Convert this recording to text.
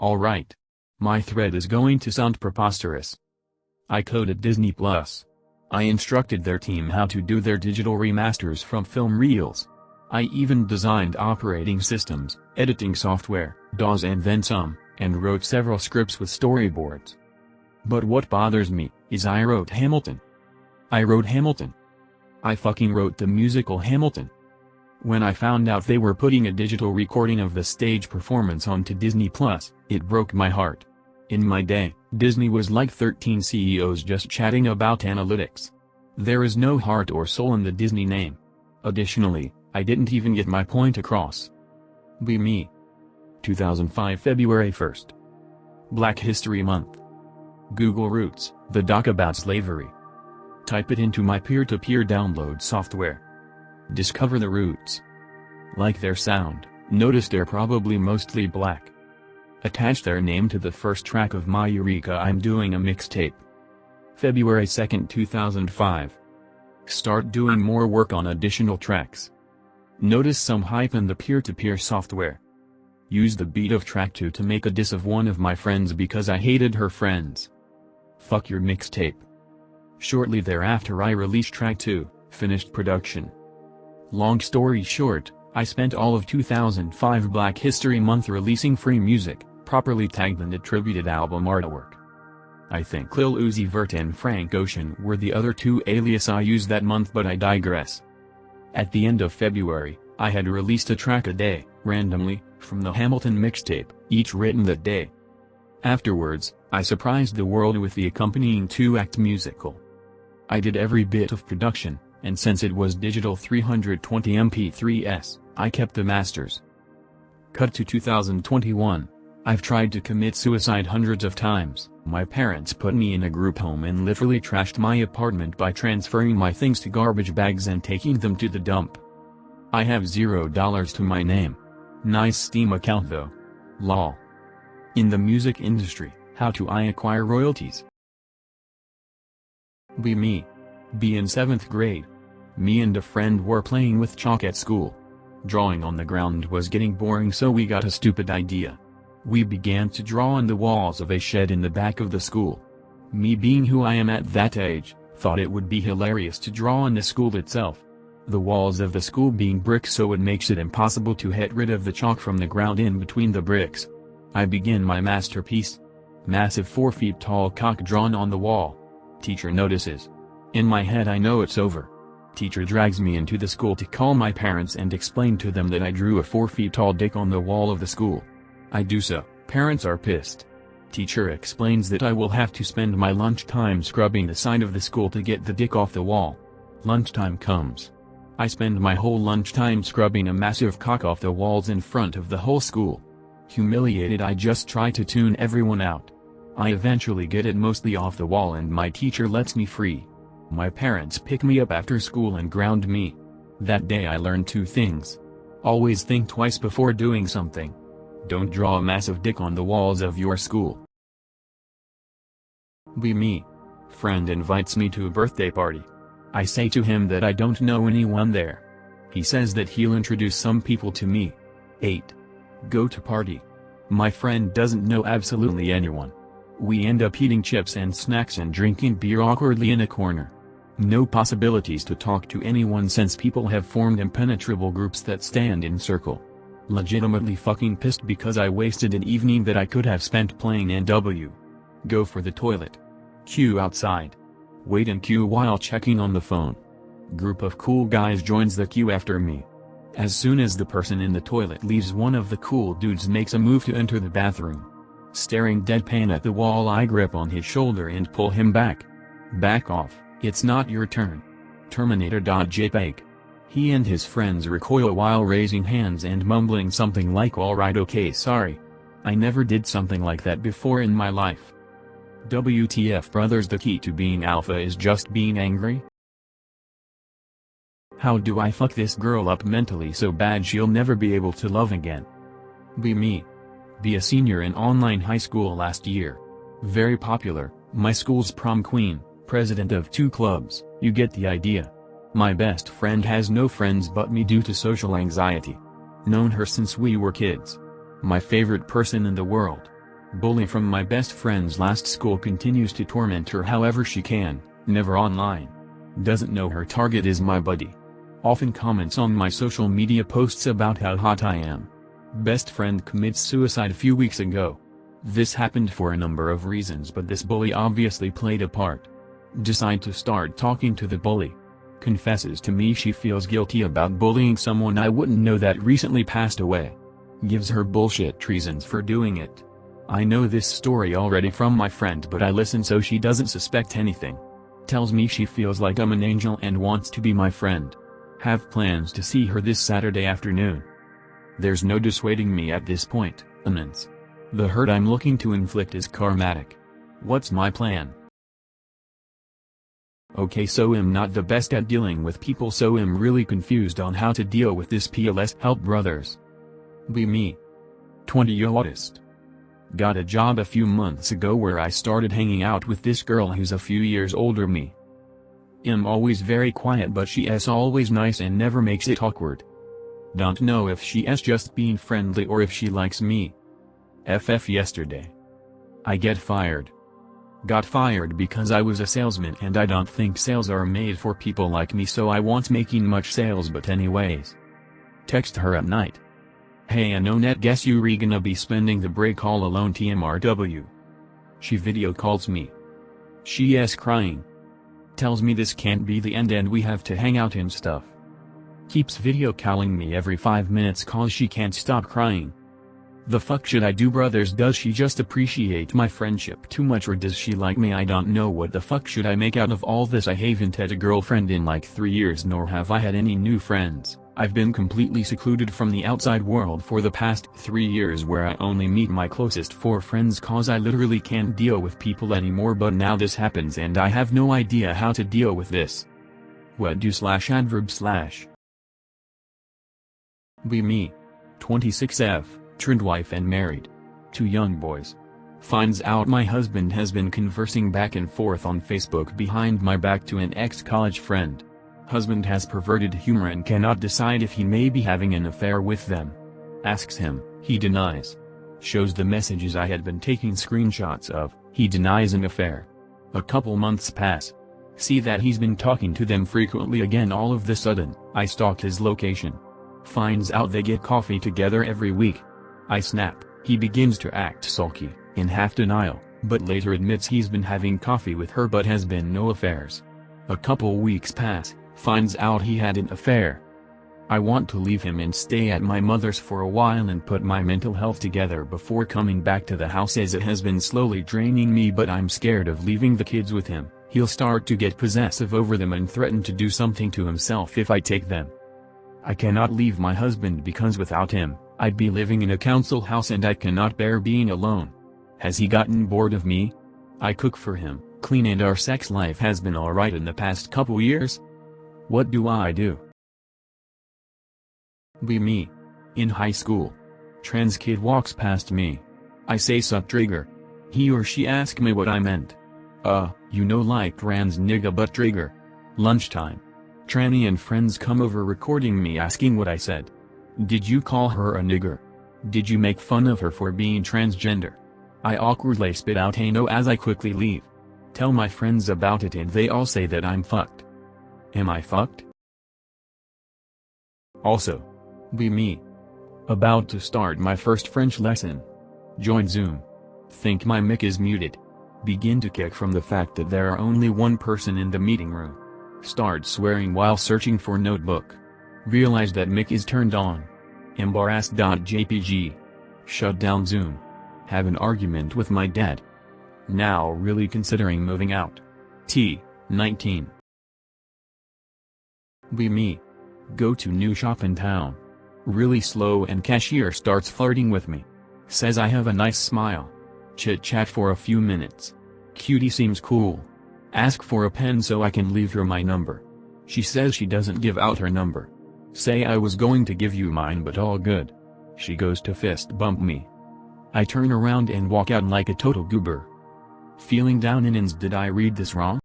Alright. My thread is going to sound preposterous. I coded Disney+. I instructed their team how to do their digital remasters from film reels. I even designed operating systems, editing software, DAWs and then some, and wrote several scripts with storyboards. But what bothers me, is I wrote Hamilton. I wrote Hamilton. I fucking wrote the musical Hamilton. When I found out they were putting a digital recording of the stage performance onto Disney+, it broke my heart. In my day, Disney was like 13 CEOs just chatting about analytics. There is no heart or soul in the Disney name. Additionally, I didn't even get my point across. Be me. 2005 February 1st. Black History Month. Google Roots, the doc about slavery. Type it into my peer-to-peer download software. Discover the roots. Like their sound, notice they're probably mostly black. Attach their name to the first track of my Eureka I'm doing a mixtape. February 2nd 2005. Start doing more work on additional tracks. Notice some hype in the peer-to-peer software. Use the beat of track 2 to make a diss of one of my friends because I hated her friends. Fuck your mixtape. Shortly thereafter I released track 2, finished production. Long story short, I spent all of 2005 Black History Month releasing free music, properly tagged and attributed album artwork. I think Lil Uzi Vert and Frank Ocean were the other two alias I used that month, but I digress. At the end of February, I had released a track a day, randomly, from the Hamilton mixtape, each written that day. Afterwards, I surprised the world with the accompanying 2-act musical. I did every bit of production, and since it was digital 320 MP3s, I kept the masters. Cut to 2021. I've tried to commit suicide hundreds of times. My parents put me in a group home and literally trashed my apartment by transferring my things to garbage bags and taking them to the dump. I have $0 to my name. Nice Steam account though. Lol. In the music industry, how do I acquire royalties? Be me. Be in 7th grade. Me and a friend were playing with chalk at school. Drawing on the ground was getting boring, so we got a stupid idea. We began to draw on the walls of a shed in the back of the school. Me, being who I am at that age, thought it would be hilarious to draw on the school itself. The walls of the school being brick, so it makes it impossible to get rid of the chalk from the ground in between the bricks. I begin my masterpiece. Massive 4 feet tall cock drawn on the wall. Teacher notices. In my head I know it's over. Teacher drags me into the school to call my parents and explain to them that I drew a 4 feet tall dick on the wall of the school. I do so, parents are pissed. Teacher explains that I will have to spend my lunchtime scrubbing the side of the school to get the dick off the wall. Lunchtime comes. I spend my whole lunchtime scrubbing a massive cock off the walls in front of the whole school. Humiliated, I just try to tune everyone out. I eventually get it mostly off the wall and my teacher lets me free. My parents pick me up after school and ground me. That day I learned 2 things. Always think twice before doing something. Don't draw a massive dick on the walls of your school. Be me. Friend invites me to a birthday party. I say to him that I don't know anyone there. He says that he'll introduce some people to me. 8. Go to party. My friend doesn't know absolutely anyone. We end up eating chips and snacks and drinking beer awkwardly in a corner. No possibilities to talk to anyone since people have formed impenetrable groups that stand in circle. Legitimately fucking pissed because I wasted an evening that I could have spent playing NW. Go for the toilet. Queue outside. Wait in queue while checking on the phone. Group of cool guys joins the queue after me. As soon as the person in the toilet leaves, one of the cool dudes makes a move to enter the bathroom. Staring deadpan at the wall, I grip on his shoulder and pull him back. Back off, it's not your turn. Terminator.jpg. He and his friends recoil while raising hands and mumbling something like alright okay sorry. I never did something like that before in my life. WTF brothers, the key to being alpha is just being angry? How do I fuck this girl up mentally so bad she'll never be able to love again? Be me. Be a senior in online high school last year. Very popular, my school's prom queen, president of 2 clubs, you get the idea. My best friend has no friends but me due to social anxiety. Known her since we were kids. My favorite person in the world. Bully from my best friend's last school continues to torment her however she can, never online. Doesn't know her target is my buddy. Often comments on my social media posts about how hot I am. Best friend commits suicide a few weeks ago. This happened for a number of reasons, but this bully obviously played a part. Decide to start talking to the bully. Confesses to me she feels guilty about bullying someone I wouldn't know that recently passed away. Gives her bullshit reasons for doing it. I know this story already from my friend, but I listen so she doesn't suspect anything. Tells me she feels like I'm an angel and wants to be my friend. Have plans to see her this Saturday afternoon. There's no dissuading me at this point, immense. The hurt I'm looking to inflict is karmatic. What's my plan? Okay, so I'm not the best at dealing with people, so I'm really confused on how to deal with this. PLS help brothers. Be me. 20-year artist. Got a job a few months ago where I started hanging out with this girl who's a few years older me. I'm always very quiet, but she's always nice and never makes it awkward. Don't know if she's just being friendly or if she likes me. Yesterday. I get fired. Got fired because I was a salesman and I don't think sales are made for people like me, so I wasn't making much sales, but anyways. Text her at night. Hey, I know net, guess you gonna be spending the break all alone TMRW. She video calls me. She's crying. Tells me this can't be the end and we have to hang out and stuff. Keeps video calling me every 5 minutes cause she can't stop crying. The fuck should I do, brothers? Does she just appreciate my friendship too much or does she like me? I don't know. What the fuck should I make out of all this? I haven't had a girlfriend in like 3 years, nor have I had any new friends. I've been completely secluded from the outside world for the past 3 years, where I only meet my closest 4 friends cause I literally can't deal with people anymore, but now this happens and I have no idea how to deal with this. What do /adverb/ Be me. 26F. Turned wife and married. 2 young boys. Finds out my husband has been conversing back and forth on Facebook behind my back to an ex-college friend. Husband has perverted humor and cannot decide if he may be having an affair with them. Asks him, he denies. Shows the messages I had been taking screenshots of, he denies an affair. A couple months pass. See that he's been talking to them frequently again. All of the sudden, I stalked his location. Finds out they get coffee together every week. I snap. He begins to act sulky, in half denial, but later admits he's been having coffee with her but has been no affairs. A couple weeks pass, finds out he had an affair. I want to leave him and stay at my mother's for a while and put my mental health together before coming back to the house, as it has been slowly draining me, but I'm scared of leaving the kids with him. He'll start to get possessive over them and threaten to do something to himself if I take them. I cannot leave my husband because without him, I'd be living in a council house and I cannot bear being alone. Has he gotten bored of me? I cook for him, clean, and our sex life has been alright in the past couple years. What do I do? Be me. In high school. Trans kid walks past me. I say sup trigger. He or she ask me what I meant. You know, like trans nigga but trigger. Lunchtime. Tranny and friends come over recording me asking what I said. Did you call her a nigger? Did you make fun of her for being transgender? I awkwardly spit out hey no as I quickly leave. Tell my friends about it and they all say that I'm fucked. Am I fucked? Also. Be me. About to start my first French lesson. Join Zoom. Think my mic is muted. Begin to kick from the fact that there are only one person in the meeting room. Start swearing while searching for notebook. Realize that mic is turned on. Embarrassed.jpg. Shut down Zoom. Have an argument with my dad. Now really considering moving out. T. 19. Be me. Go to new shop in town. Really slow and cashier starts flirting with me. Says I have a nice smile. Chit chat for a few minutes. Cutie seems cool. Ask for a pen so I can leave her my number. She says she doesn't give out her number. Say I was going to give you mine but all good. She goes to fist bump me. I turn around and walk out like a total goober. Feeling down in ins. Did I read this wrong?